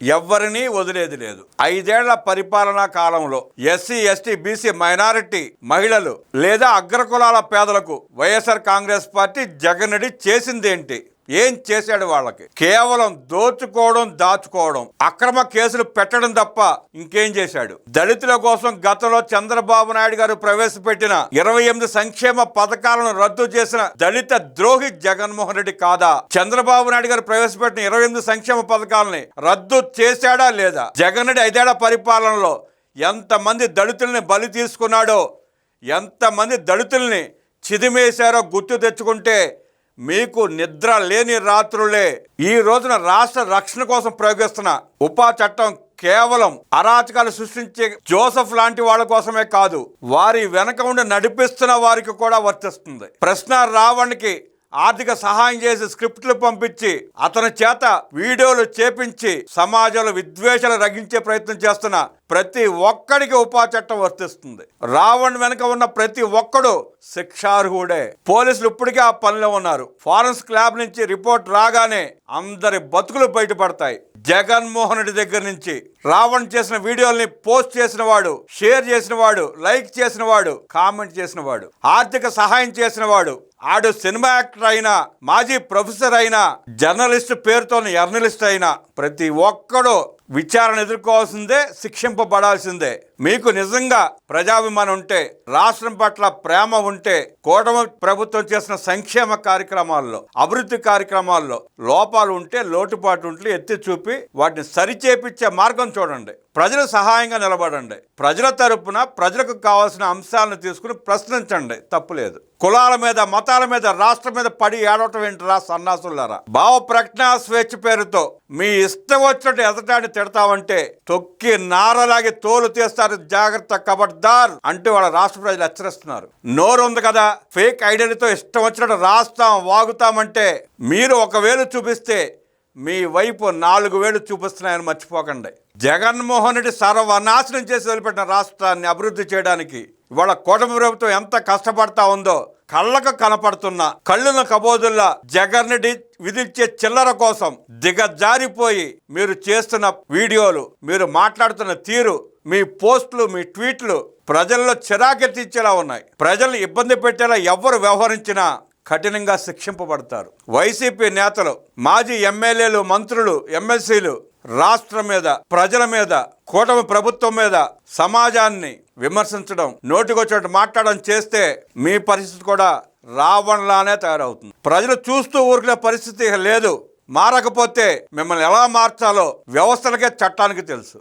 ఎవ్వరినీ వదిలేది లేదు. 5 ఏళ్ల పరిపాలనా కాలంలో ఎస్సీ, ఎస్టీ, బీసీ, మైనారిటీ, మహిళలు లేదా అగ్రకులాల పేదలకు వైఎస్ఆర్ కాంగ్రెస్ పార్టీ జగన్ రెడ్డి చేసిందేంటి? ఏం చేశాడు? వాళ్ళకి కేవలం దోచుకోవడం, దాచుకోవడం, అక్రమ కేసులు పెట్టడం తప్ప ఇంకేం చేశాడు? దళితుల కోసం గతంలో చంద్రబాబు నాయుడు గారు ప్రవేశపెట్టిన 28 సంక్షేమ పథకాలను రద్దు చేసిన దళిత ద్రోహి జగన్మోహన్ రెడ్డి కాదా? చంద్రబాబు నాయుడు గారు ప్రవేశపెట్టిన 28 సంక్షేమ పథకాలని రద్దు చేశాడా లేదా? జగన్ రెడ్డి 5 ఏళ్ల పరిపాలనలో ఎంతమంది దళితుల్ని బలి తీసుకున్నాడో, ఎంతమంది దళితుల్ని చిదిమేశారో గుర్తు తెచ్చుకుంటే మీకు నిద్ర లేని రాత్రులే. ఈ రోజున రాష్ట్ర రక్షణ కోసం ప్రయోగిస్తున్న ఉపా చట్టం కేవలం అరాచకాలు సృష్టించే జోసెఫ్ లాంటి వాళ్ళ కోసమే కాదు, వారి వెనక ఉండి నడిపిస్తున్న వారికి కూడా వర్తిస్తుంది. ప్రశ్న రావణ్కి ఆర్థిక సహాయం చేసి స్క్రిప్ట్లు పంపించి అతని చేత వీడియోలు చేపించి సమాజంలో విద్వేషాలు రగిలించే ప్రయత్నం చేస్తున్న ప్రతి ఒక్కడికి ఉపా చట్టం వర్తిస్తుంది. రావణ్ వెనుక ఉన్న ప్రతి ఒక్కడు శిక్షార్హుడే. పోలీసులు ఇప్పటికే ఆ పనిలో ఉన్నారు. ఫారెన్సిక్ ల్యాబ్ నుంచి రిపోర్ట్ రాగానే అందరి బతుకులు బయటపడతాయి. జగన్మోహన్ రెడ్డి దగ్గర నుంచి రావణ్ చేసిన వీడియోల్ని పోస్ట్ చేసిన వాడు, షేర్ చేసిన వాడు, లైక్ చేసిన వాడు, కామెంట్ చేసిన వాడు, ఆర్థిక సహాయం చేసిన వాడు, ఆడు సినిమా యాక్టర్ అయినా, మాజీ ప్రొఫెసర్ అయినా, జర్నలిస్ట్ పేరుతో జర్నలిస్ట్ అయినా ప్రతి ఒక్కడు విచారణ ఎదుర్కోవాల్సిందే, శిక్షింపబడాల్సిందే. మీకు నిజంగా ప్రజాభిమానం ఉంటే, రాష్ట్రం పట్ల ప్రేమ ఉంటే, కూటమి ప్రభుత్వం చేసిన సంక్షేమ కార్యక్రమాల్లో, అభివృద్ధి కార్యక్రమాల్లో లోపాలు ఉంటే, లోటుపాటు ఉంటే ఎత్తి చూపి వాటిని సరిచేపించే మార్గం చూడండి. ప్రజలు సహాయంగా నిలబడండి. ప్రజల తరపున ప్రజలకు కావాల్సిన అంశాలను తీసుకుని ప్రశ్నించండి, తప్పులేదు. కులాల మీద, మతాల మీద, రాష్ట్రం మీద పడి ఏడవటం ఏంటరా సన్నాసులారా? భావ ప్రజ్ఞా స్వేచ్ఛ పేరుతో మీ ఇష్టం వచ్చినట్టు ఎదటాన్ని తిడతామంటే తొక్కి నారలాగి తోలు తీస్తారు, జాగ్రత్త, కబడ్దార్ అంటూ వాళ్ళ రాష్ట్ర ప్రజలు హెచ్చరిస్తున్నారు. నోరు ఉంది కదా, ఫేక్ ఐడెంటిటీతో ఇష్టం వచ్చినట్టు రాస్తాం, వాగుతామంటే మీరు 1 వేలు చూపిస్తే మీ వైపు 4 వేలు చూపిస్తున్నాయని మర్చిపోకండి. జగన్మోహన్ రెడ్డి సర్వనాశనం చేసి వదిలిపెట్టిన రాష్ట్రాన్ని అభివృద్ధి చేయడానికి ఇవాళ కూటమి ప్రభుత్వం ఎంత కష్టపడతా ఉందో కళ్ళకు కనపడుతున్న కళ్ళున కబోదుల్లా జగన్ రెడ్డి విధించే చిల్లర కోసం దిగజారిపోయి మీరు చేస్తున్న వీడియోలు, మీరు మాట్లాడుతున్న తీరు, మీ పోస్టులు, మీ ట్వీట్లు ప్రజల్లో చిరాకెత్తించేలా ఉన్నాయి. ప్రజల్ని ఇబ్బంది పెట్టేలా ఎవరు వ్యవహరించినా కఠినంగా శిక్షింపబడతారు. వైసీపీ నేతలు, మాజీ ఎమ్మెల్యేలు, మంత్రులు, ఎమ్మెల్సీలు రాష్ట్రం మీద, ప్రజల మీద, కూటమి ప్రభుత్వం మీద, సమాజాన్ని విమర్శించడం, నోటికొచ్చినట్టు మాట్లాడడం చేస్తే మీ పరిస్థితి కూడా రావణ్లానే తయారవుతుంది. ప్రజలు చూస్తూ ఊరుకునే పరిస్థితి లేదు. మారకపోతే మిమ్మల్ని ఎలా మార్చాలో వ్యవస్థలకే, చట్టానికి తెలుసు.